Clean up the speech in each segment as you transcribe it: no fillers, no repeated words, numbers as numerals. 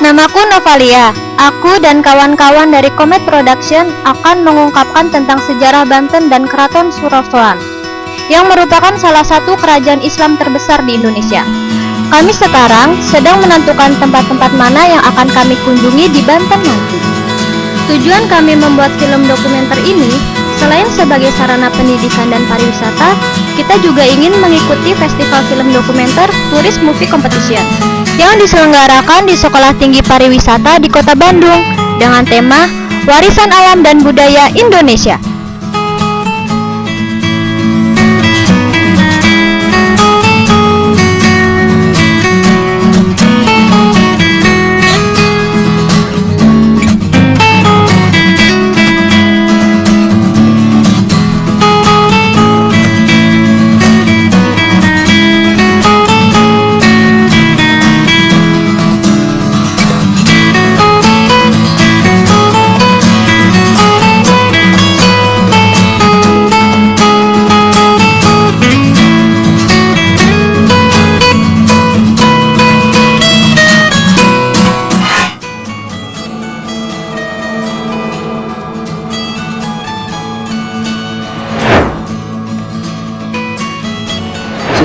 Namaku Novalia. Aku dan kawan-kawan dari Comet Production akan mengungkapkan tentang sejarah Banten dan Keraton Surosoan, yang merupakan salah satu kerajaan Islam terbesar di Indonesia. Kami sekarang sedang menentukan tempat-tempat mana yang akan kami kunjungi di Banten nanti. Tujuan kami membuat film dokumenter ini, selain sebagai sarana pendidikan dan pariwisata, kita juga ingin mengikuti festival film dokumenter Tourist Movie Competition yang diselenggarakan di Sekolah Tinggi Pariwisata di Kota Bandung dengan tema Warisan Alam dan Budaya Indonesia.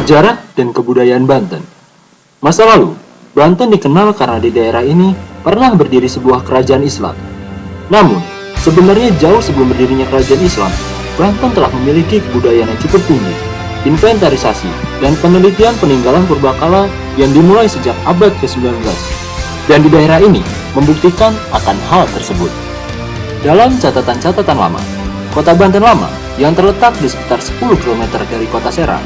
Sejarah dan kebudayaan Banten. Masa lalu, Banten dikenal karena di daerah ini pernah berdiri sebuah kerajaan Islam. Namun, sebenarnya jauh sebelum berdirinya kerajaan Islam, Banten telah memiliki kebudayaan yang cukup tinggi, inventarisasi, dan penelitian peninggalan purbakala yang dimulai sejak abad ke-19. Dan di daerah ini membuktikan akan hal tersebut. Dalam catatan-catatan lama, kota Banten lama yang terletak di sekitar 10 km dari kota Serang,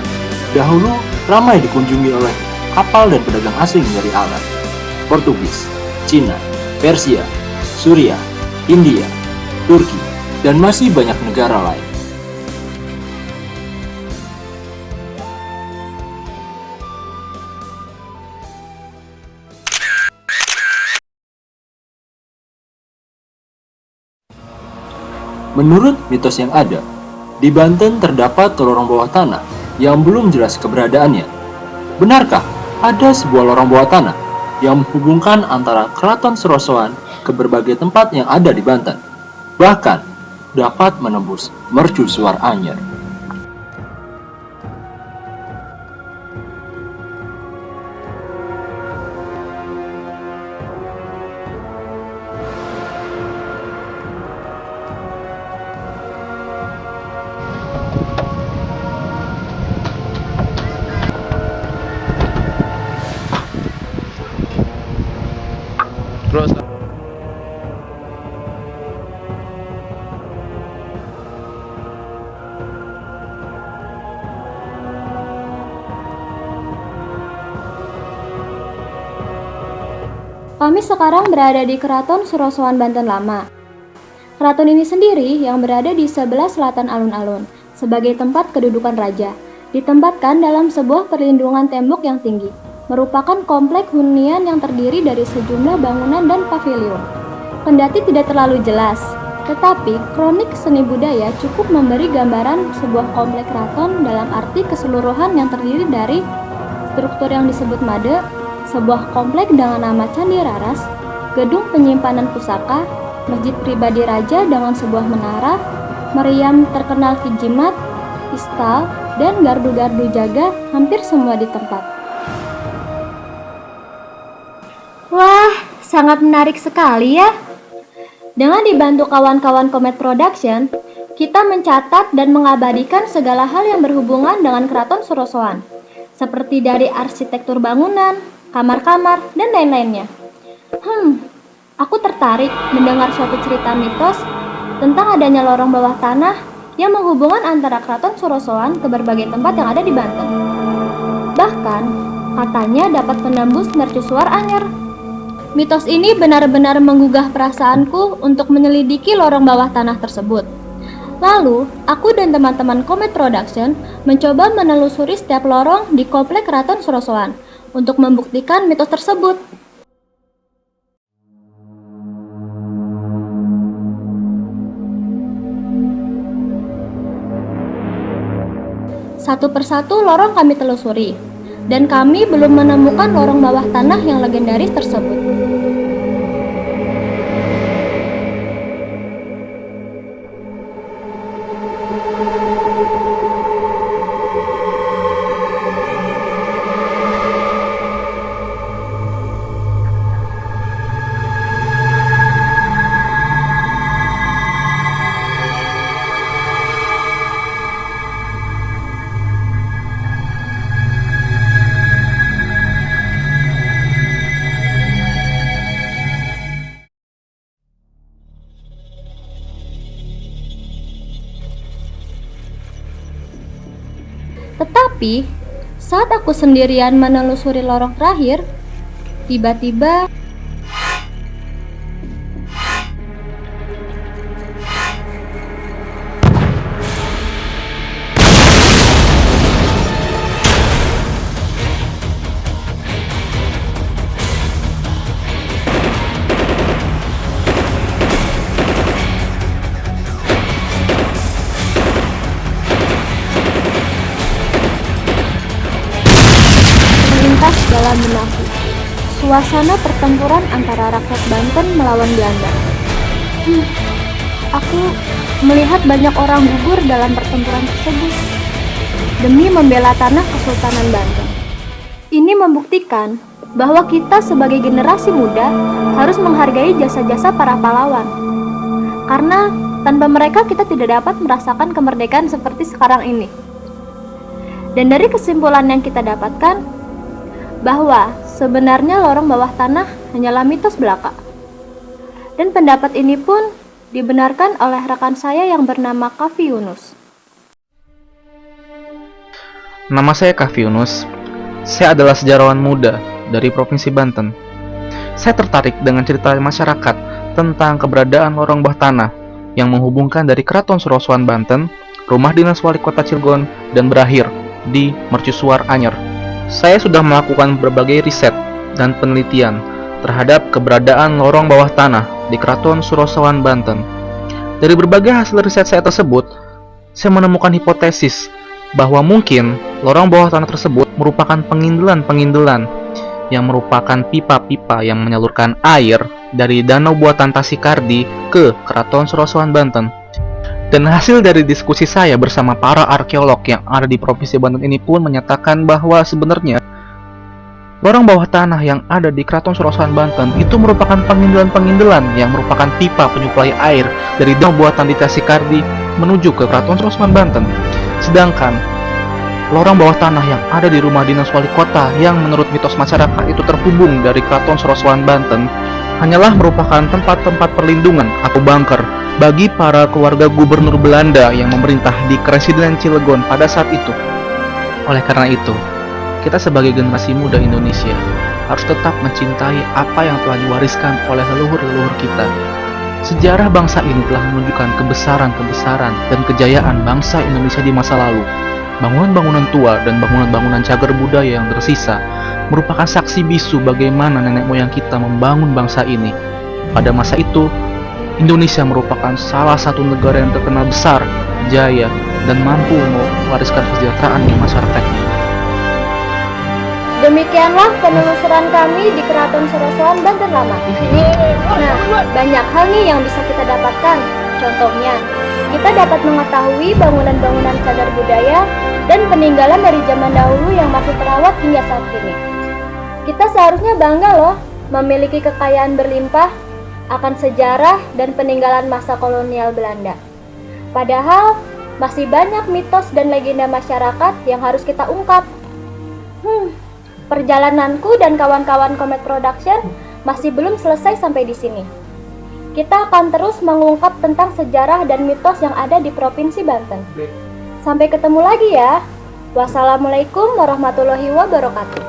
dahulu ramai dikunjungi oleh kapal dan pedagang asing dari Arab, Portugis, Cina, Persia, Suriah, India, Turki, dan masih banyak negara lain. Menurut mitos yang ada, di Banten terdapat lorong bawah tanah yang belum jelas keberadaannya. Benarkah ada sebuah lorong bawah tanah yang menghubungkan antara Keraton Surosoan ke berbagai tempat yang ada di Banten, bahkan dapat menembus mercusuar Anyer? Terus Kami sekarang berada di Keraton Surosoan Banten Lama. Keraton ini sendiri yang berada di sebelah selatan alun-alun, sebagai tempat kedudukan raja, ditempatkan dalam sebuah perlindungan tembok yang tinggi, merupakan komplek hunian yang terdiri dari sejumlah bangunan dan pavilion. Kendati tidak terlalu jelas, tetapi kronik seni budaya cukup memberi gambaran sebuah komplek keraton dalam arti keseluruhan yang terdiri dari struktur yang disebut made, sebuah komplek dengan nama Candi Raras, gedung penyimpanan pusaka, masjid pribadi raja dengan sebuah menara, meriam terkenal Kijimat, istal, dan gardu-gardu jaga hampir semua di tempat. Wah, sangat menarik sekali ya. Dengan dibantu kawan-kawan Comet Production, kita mencatat dan mengabadikan segala hal yang berhubungan dengan Keraton Surosoan, seperti dari arsitektur bangunan, kamar-kamar, dan lain-lainnya. Aku tertarik mendengar suatu cerita mitos tentang adanya lorong bawah tanah yang menghubungkan antara Keraton Sorosoan ke berbagai tempat yang ada di Banten. Bahkan, katanya dapat menembus mercusuar anyar. Mitos ini benar-benar menggugah perasaanku untuk menyelidiki lorong bawah tanah tersebut. Lalu, aku dan teman-teman Comet Production mencoba menelusuri setiap lorong di komplek Keraton Sorosoan untuk membuktikan mitos tersebut. Satu persatu lorong kami telusuri, dan kami belum menemukan lorong bawah tanah yang legendaris tersebut. Tetapi, saat aku sendirian menelusuri lorong terakhir, tiba-tiba melintas dalam benakku. Suasana pertempuran antara rakyat Banten melawan Belanda. Aku melihat banyak orang gugur dalam pertempuran tersebut demi membela tanah Kesultanan Banten. Ini membuktikan bahwa kita sebagai generasi muda harus menghargai jasa-jasa para pahlawan. Karena tanpa mereka kita tidak dapat merasakan kemerdekaan seperti sekarang ini. Dan dari kesimpulan yang kita dapatkan, bahwa sebenarnya lorong bawah tanah hanyalah mitos belaka. Dan pendapat ini pun dibenarkan oleh rekan saya yang bernama Kavi Yunus. Nama saya Kavi Yunus. Saya adalah sejarawan muda dari Provinsi Banten. Saya tertarik dengan cerita masyarakat tentang keberadaan lorong bawah tanah yang menghubungkan dari Keraton Sorosoan Banten, rumah dinas wali kota Cilegon, dan berakhir di Mercusuar Anyar. Saya sudah melakukan berbagai riset dan penelitian terhadap keberadaan lorong bawah tanah di Keraton Sorosoan Banten. Dari berbagai hasil riset saya tersebut, saya menemukan hipotesis bahwa mungkin lorong bawah tanah tersebut merupakan pengindelan-pengindelan yang merupakan pipa-pipa yang menyalurkan air dari danau buatan Tasikardi ke Keraton Sorosoan Banten. Dan hasil dari diskusi saya bersama para arkeolog yang ada di Provinsi Banten ini pun menyatakan bahwa sebenarnya lorong bawah tanah yang ada di Keraton Sorosoan Banten itu merupakan pengindelan-pengindelan yang merupakan pipa penyuplai air dari danau buatan di Tasikardi menuju ke Keraton Sorosoan Banten. Sedangkan lorong bawah tanah yang ada di rumah dinas wali kota yang menurut mitos masyarakat itu terhubung dari Keraton Sorosoan Banten hanyalah merupakan tempat-tempat perlindungan atau bunker bagi para keluarga gubernur Belanda yang memerintah di Residen Cilegon pada saat itu. Oleh karena itu, kita sebagai generasi muda Indonesia harus tetap mencintai apa yang telah diwariskan oleh leluhur-leluhur kita. Sejarah bangsa ini telah menunjukkan kebesaran-kebesaran dan kejayaan bangsa Indonesia di masa lalu. Bangunan-bangunan tua dan bangunan-bangunan cagar budaya yang tersisa merupakan saksi bisu bagaimana nenek moyang kita membangun bangsa ini. Pada masa itu, Indonesia merupakan salah satu negara yang terkenal besar, jaya, dan mampu mewariskan kesejahteraan di masyarakatnya. Demikianlah penelusuran kami di Keraton Sorosoan Banten Lama. Nah, banyak hal nih yang bisa kita dapatkan. Contohnya, kita dapat mengetahui bangunan-bangunan cagar budaya dan peninggalan dari zaman dahulu yang masih terawat hingga saat ini. Kita seharusnya bangga loh memiliki kekayaan berlimpah akan sejarah dan peninggalan masa kolonial Belanda. Padahal masih banyak mitos dan legenda masyarakat yang harus kita ungkap. Perjalananku dan kawan-kawan Comet Production masih belum selesai sampai di sini. Kita akan terus mengungkap tentang sejarah dan mitos yang ada di Provinsi Banten. Sampai ketemu lagi ya. Wassalamualaikum warahmatullahi wabarakatuh.